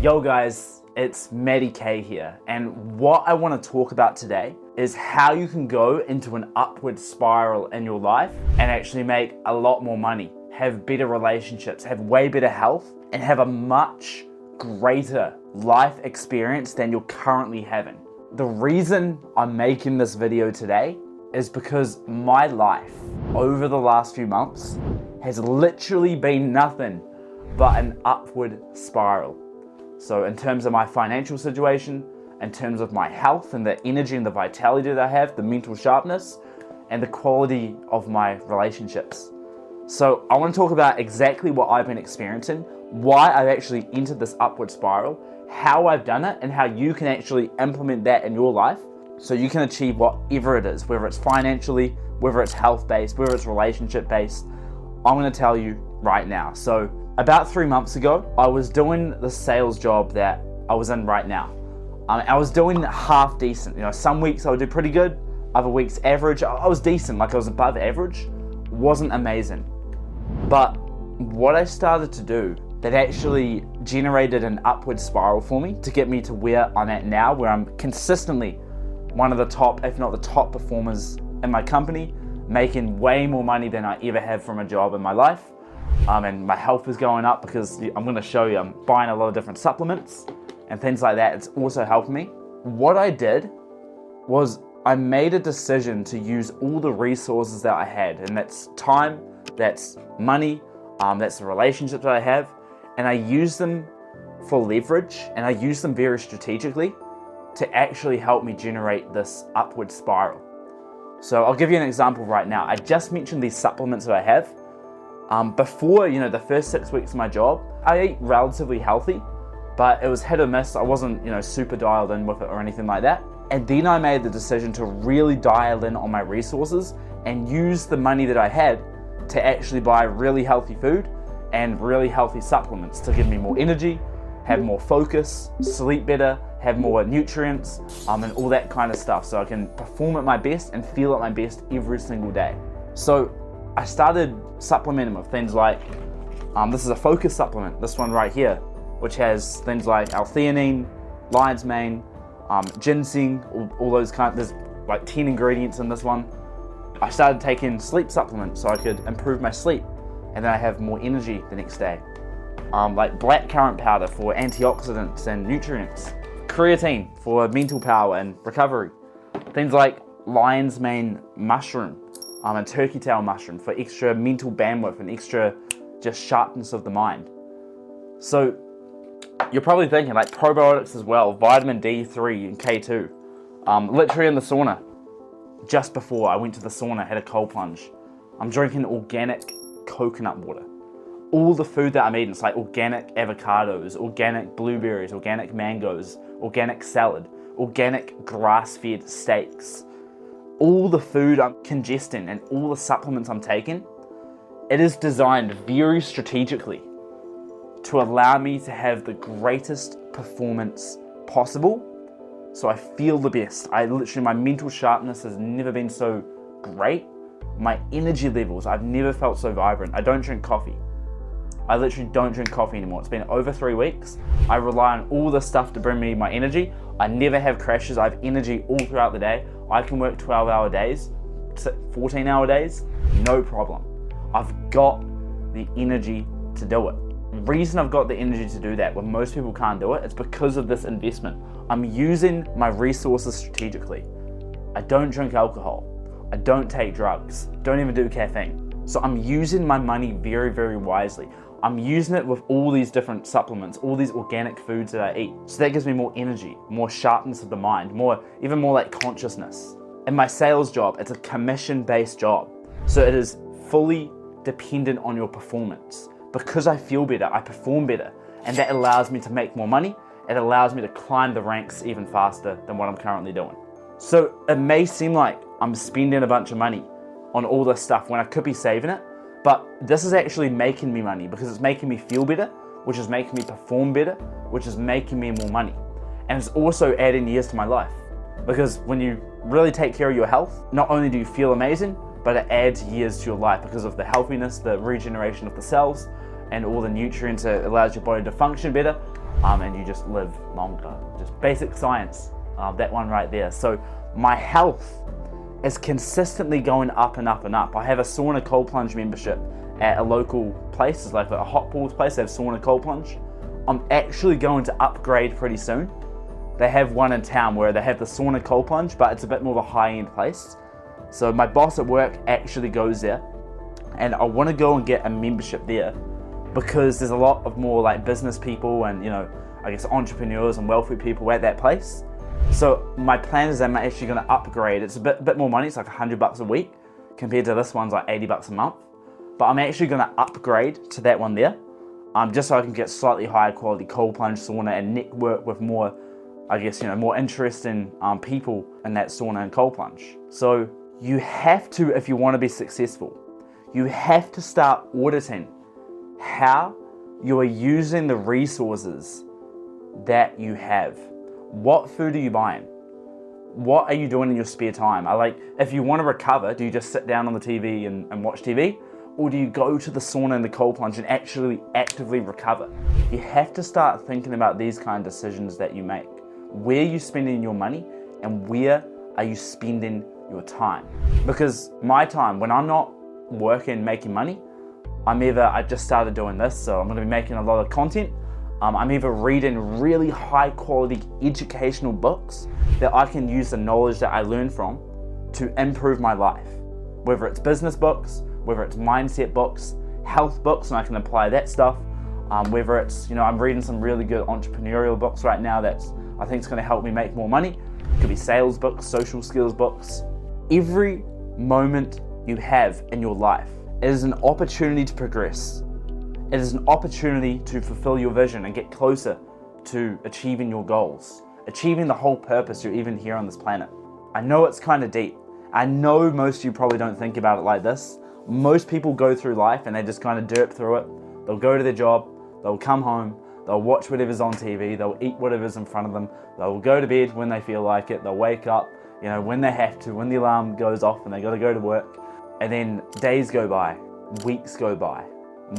Yo guys, it's Matty K here, and what I want to talk about today is how you can go into an upward spiral in your life and actually make a lot more money, have better relationships, have way better health, and have a much greater life experience than you're currently having. The reason I'm making this video today is because my life over the last few months has literally been nothing but an upward spiral. So in terms of my financial situation, in terms of my health and the energy and the vitality that I have, the mental sharpness, and the quality of my relationships. So I want to talk about exactly what I've been experiencing, why I've actually entered this upward spiral, how I've done it, and how you can actually implement that in your life so you can achieve whatever it is, whether it's financially, whether it's health-based, whether it's relationship-based. I'm going to tell you right now. So about 3 months ago, I was doing the sales job that I was in right now. I was doing half decent. You know, some weeks I would do pretty good, other weeks average. I was decent, like I was above average. Wasn't amazing. But what I started to do that actually generated an upward spiral for me to get me to where I'm at now, where I'm consistently one of the top, if not the top performers in my company, making way more money than I ever have from a job in my life. And my health is going up because I'm going to show you, I'm buying a lot of different supplements and things like that. It's also helped me. What I did was I made a decision to use all the resources that I had, and that's time, that's money, that's the relationships that I have, and I use them for leverage, and I use them very strategically to actually help me generate this upward spiral. So I'll give you an example right now. I just mentioned these supplements that I have. Before, the first 6 weeks of my job, I ate relatively healthy, but it was hit or miss. I wasn't, super dialed in with it or anything like that. And then I made the decision to really dial in on my resources and use the money that I had to actually buy really healthy food and really healthy supplements to give me more energy, have more focus, sleep better, have more nutrients, and all that kind of stuff, so I can perform at my best and feel at my best every single day. So I started supplementing with things like, this is a focus supplement, this one right here, which has things like L-theanine, lion's mane, ginseng, all those there's like 10 ingredients in this one. I started taking sleep supplements so I could improve my sleep, and then I have more energy the next day. Like blackcurrant powder for antioxidants and nutrients, creatine for mental power and recovery, things like lion's mane mushroom, and turkey tail mushroom for extra mental bandwidth and extra just sharpness of the mind. So you're probably thinking like probiotics as well, vitamin D3 and K2. Literally in the sauna, just before I went to the sauna, had a cold plunge. I'm drinking organic coconut water. All the food that I'm eating, it's like organic avocados, organic blueberries, organic mangoes, organic salad, organic grass-fed steaks. All the food I'm congesting and all the supplements I'm taking, it is designed very strategically to allow me to have the greatest performance possible, so I feel the best. My mental sharpness has never been so great. My energy levels, I've never felt so vibrant. I don't drink coffee. I literally don't drink coffee anymore. It's been over 3 weeks. I rely on all this stuff to bring me my energy. I never have crashes. I have energy all throughout the day. I can work 12-hour days, 14-hour days, no problem. I've got the energy to do it. The reason I've got the energy to do that when most people can't do it, it's because of this investment. I'm using my resources strategically. I don't drink alcohol. I don't take drugs. Don't even do caffeine. So I'm using my money very, very wisely. I'm using it with all these different supplements, all these organic foods that I eat. So that gives me more energy, more sharpness of the mind, even more like consciousness. In my sales job, it's a commission-based job. So it is fully dependent on your performance. Because I feel better, I perform better, and that allows me to make more money. It allows me to climb the ranks even faster than what I'm currently doing. So it may seem like I'm spending a bunch of money on all this stuff when I could be saving it, but this is actually making me money because it's making me feel better, which is making me perform better, which is making me more money. And it's also adding years to my life, because when you really take care of your health, not only do you feel amazing, but it adds years to your life because of the healthiness, the regeneration of the cells, and all the nutrients. It allows your body to function better. and you just live longer. Just basic science, that one right there. So my health is consistently going up and up and up. I have a sauna cold plunge membership at a local place. It's like a hot pools place. They have sauna cold plunge. I'm actually going to upgrade pretty soon. They have one in town where they have the sauna cold plunge, but it's a bit more of a high-end place. So my boss at work actually goes there, and I want to go and get a membership there because there's a lot of more like business people and, you know, I guess entrepreneurs and wealthy people at that place. So my plan is I'm actually going to upgrade. It's a bit more money. It's like $100 a week compared to this one's like $80 a month. But I'm actually going to upgrade to that one there, just so I can get slightly higher quality cold plunge sauna and network with more, I guess, you know, more interesting people in that sauna and cold plunge. So you have to, if you want to be successful, you have to start auditing how you are using the resources that you have. What food are you buying? What are you doing in your spare time? If you want to recover, do you just sit down on the TV and watch TV? Or do you go to the sauna and the cold plunge and actually actively recover? You have to start thinking about these kind of decisions that you make. Where are you spending your money and where are you spending your time? Because my time, when I'm not working, making money, I just started doing this, so I'm going to be making a lot of content. I'm either reading really high quality educational books that I can use the knowledge that I learned from to improve my life. Whether it's business books, whether it's mindset books, health books, and I can apply that stuff. Whether it's, you know, I'm reading some really good entrepreneurial books right now that's I think it's going to help me make more money. It could be sales books, social skills books. Every moment you have in your life is an opportunity to progress. It is an opportunity to fulfill your vision and get closer to achieving your goals, achieving the whole purpose you're even here on this planet. I know it's kind of deep. I know most of you probably don't think about it like this. Most people go through life and they just kind of derp through it. They'll go to their job, they'll come home, they'll watch whatever's on TV, they'll eat whatever's in front of them, they'll go to bed when they feel like it, they'll wake up, you know, when they have to, when the alarm goes off and they got to go to work. And then days go by, weeks go by,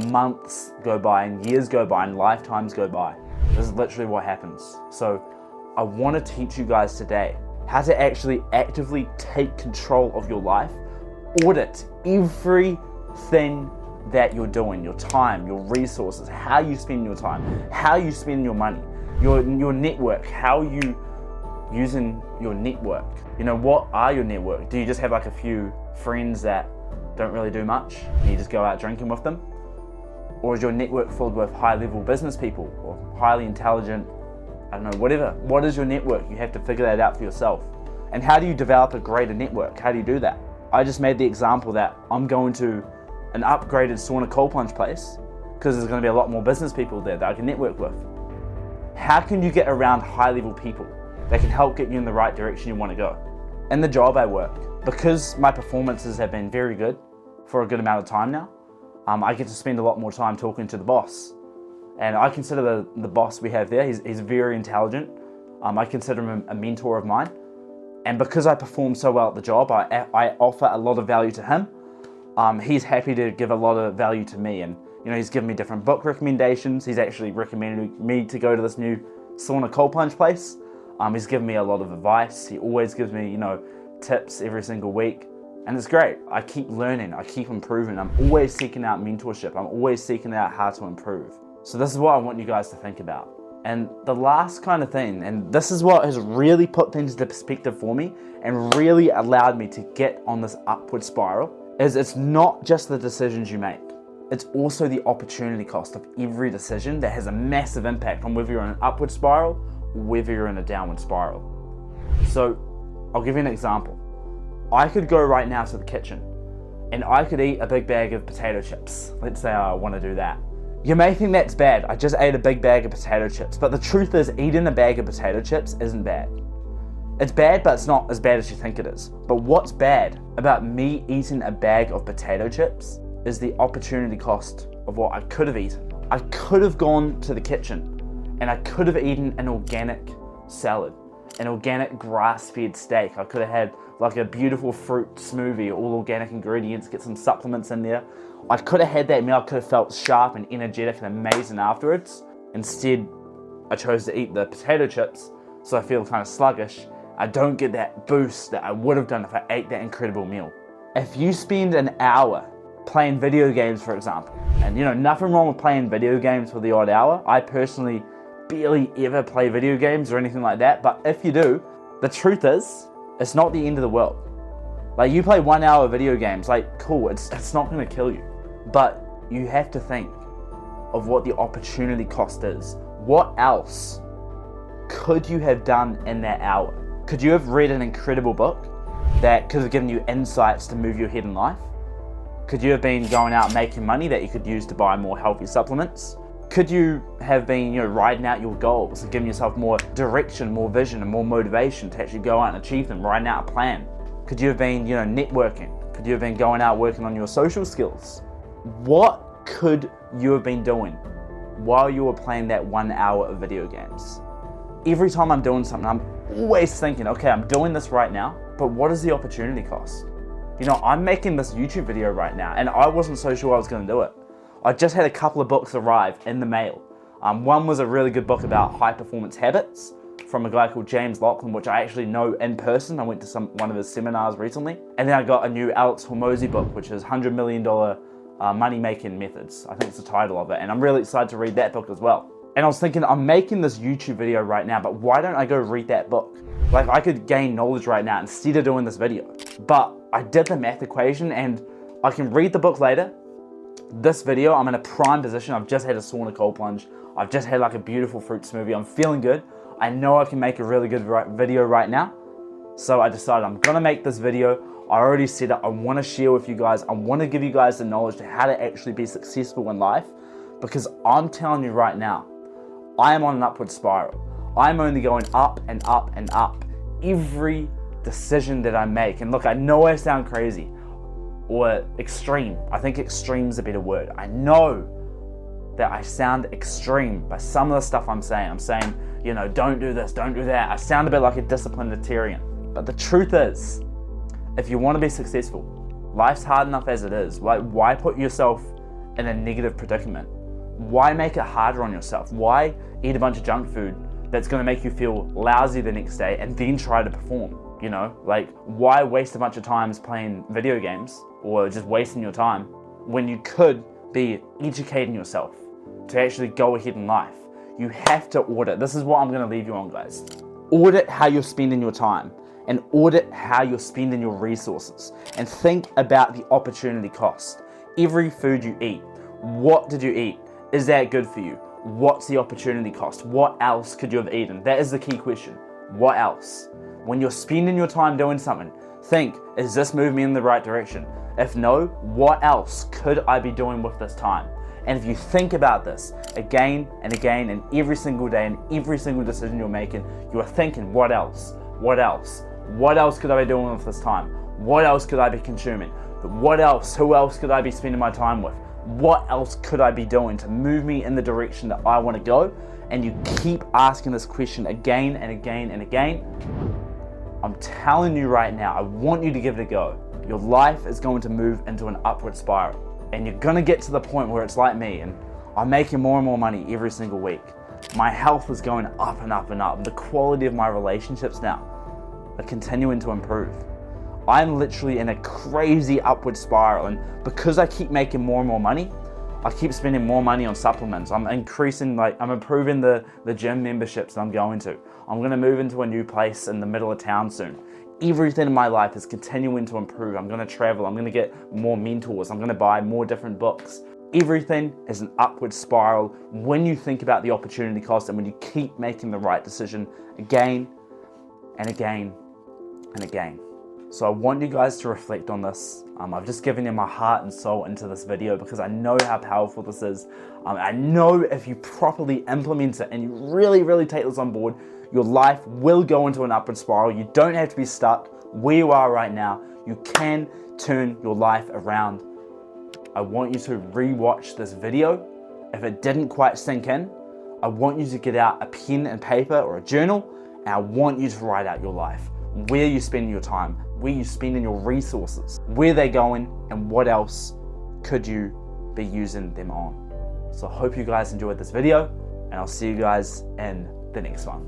months go by, and years go by, and lifetimes go by. This is literally what happens. So I want to teach you guys today how to actually actively take control of your life, audit everything that you're doing, your time, your resources, how you spend your time, how you spend your money, your network, how you using your network. You know, what are your network? Do you just have like a few friends that don't really do much and you just go out drinking with them? Or is your network filled with high-level business people or highly intelligent, I don't know, whatever? What is your network? You have to figure that out for yourself. And how do you develop a greater network? How do you do that? I just made the example that I'm going to an upgraded sauna cold plunge place because there's going to be a lot more business people there that I can network with. How can you get around high-level people that can help get you in the right direction you want to go? In the job I work, because my performances have been very good for a good amount of time now, I get to spend a lot more time talking to the boss. And I consider the boss we have there, he's very intelligent. I consider him a mentor of mine. And because I perform so well at the job, I offer a lot of value to him. He's happy to give a lot of value to me. And you know, he's given me different book recommendations. He's actually recommended me to go to this new sauna cold plunge place. He's given me a lot of advice. He always gives me, you know, tips every single week. And it's great. I keep learning, I keep improving. I'm always seeking out mentorship. I'm always seeking out how to improve. So this is what I want you guys to think about. And the last kind of thing, and this is what has really put things into perspective for me and really allowed me to get on this upward spiral, is it's not just the decisions you make. It's also the opportunity cost of every decision that has a massive impact on whether you're in an upward spiral or whether you're in a downward spiral. So I'll give you an example. I could go right now to the kitchen and I could eat a big bag of potato chips. Let's say I want to do that. You may think that's bad. I just ate a big bag of potato chips. But the truth is, eating a bag of potato chips isn't bad. It's bad, but it's not as bad as you think it is. But what's bad about me eating a bag of potato chips is the opportunity cost of what I could have eaten. I could have gone to the kitchen and I could have eaten an organic salad, an organic grass-fed steak. I could have had like a beautiful fruit smoothie, all organic ingredients, get some supplements in there. I could have had that meal, I could have felt sharp and energetic and amazing afterwards. Instead, I chose to eat the potato chips, so I feel kind of sluggish. I don't get that boost that I would have done if I ate that incredible meal. If you spend an hour playing video games, for example, and nothing wrong with playing video games for the odd hour. I personally barely ever play video games or anything like that, but if you do, the truth is, it's not the end of the world. Like, you play 1 hour video games, like, cool, it's not gonna kill you. But you have to think of what the opportunity cost is. What else could you have done in that hour? Could you have read an incredible book that could have given you insights to move you ahead in life? Could you have been going out making money that you could use to buy more healthy supplements? Could you have been, writing out your goals and giving yourself more direction, more vision, and more motivation to actually go out and achieve them, writing out a plan? Could you have been, networking? Could you have been going out working on your social skills? What could you have been doing while you were playing that 1 hour of video games? Every time I'm doing something, I'm always thinking, okay, I'm doing this right now, but what is the opportunity cost? I'm making this YouTube video right now, and I wasn't so sure I was going to do it. I just had a couple of books arrive in the mail. One was a really good book about high performance habits from a guy called James Lachlan, which I actually know in person. I went to one of his seminars recently. And then I got a new Alex Hormozi book, which is $100 Million Money Making Methods. I think it's the title of it. And I'm really excited to read that book as well. And I was thinking, I'm making this YouTube video right now, but why don't I go read that book? Like, I could gain knowledge right now instead of doing this video. But I did the math equation, and I can read the book later. This video, I'm in a prime position. I've just had a sauna cold plunge. I've just had like a beautiful fruit smoothie. I'm feeling good. I know I can make a really good video right now. So I decided I'm gonna make this video. I already said it. I wanna share with you guys. I wanna give you guys the knowledge to how to actually be successful in life, because I'm telling you right now, I am on an upward spiral. I'm only going up and up and up. Every decision that I make, and look, I know I sound crazy or extreme. I think extreme is a better word. I know that I sound extreme by some of the stuff I'm saying. I'm saying, don't do this, don't do that. I sound a bit like a disciplinarian. But the truth is, if you want to be successful, life's hard enough as it is. Why put yourself in a negative predicament? Why make it harder on yourself? Why eat a bunch of junk food that's going to make you feel lousy the next day and then try to perform? Why waste a bunch of time playing video games or just wasting your time when you could be educating yourself to actually go ahead in life? You have to audit. This is what I'm going to leave you on, guys. Audit how you're spending your time and audit how you're spending your resources, and think about the opportunity cost. Every food you eat, what did you eat? Is that good for you? What's the opportunity cost? What else could you have eaten? That is the key question. What else? When you're spending your time doing something, think, is this moving me in the right direction? If no, what else could I be doing with this time? And if you think about this again and again and every single day and every single decision you're making, you are thinking, what else? What else? What else could I be doing with this time? What else could I be consuming? What else? Who else could I be spending my time with? What else could I be doing to move me in the direction that I want to go? And you keep asking this question again and again and again. I'm telling you right now, I want you to give it a go. Your life is going to move into an upward spiral, and you're going to get to the point where it's like me, and I'm making more and more money every single week. My health is going up and up and up. The quality of my relationships now are continuing to improve. I'm literally in a crazy upward spiral, and because I keep making more and more money, I keep spending more money on supplements. I'm improving the gym memberships that I'm going to. I'm going to move into a new place in the middle of town soon. Everything in my life is continuing to improve. I'm going to travel. I'm going to get more mentors. I'm going to buy more different books. Everything is an upward spiral when you think about the opportunity cost and when you keep making the right decision again and again and again. So I want you guys to reflect on this. I've just given you my heart and soul into this video because I know how powerful this is. I know if you properly implement it and you really, really take this on board, your life will go into an upward spiral. You don't have to be stuck where you are right now. You can turn your life around. I want you to re-watch this video. If it didn't quite sink in, I want you to get out a pen and paper or a journal, and I want you to write out your life. Where you spend your time, where you spending your resources, where they're going, and what else could you be using them on. So I hope you guys enjoyed this video. and I'll see you guys in the next one.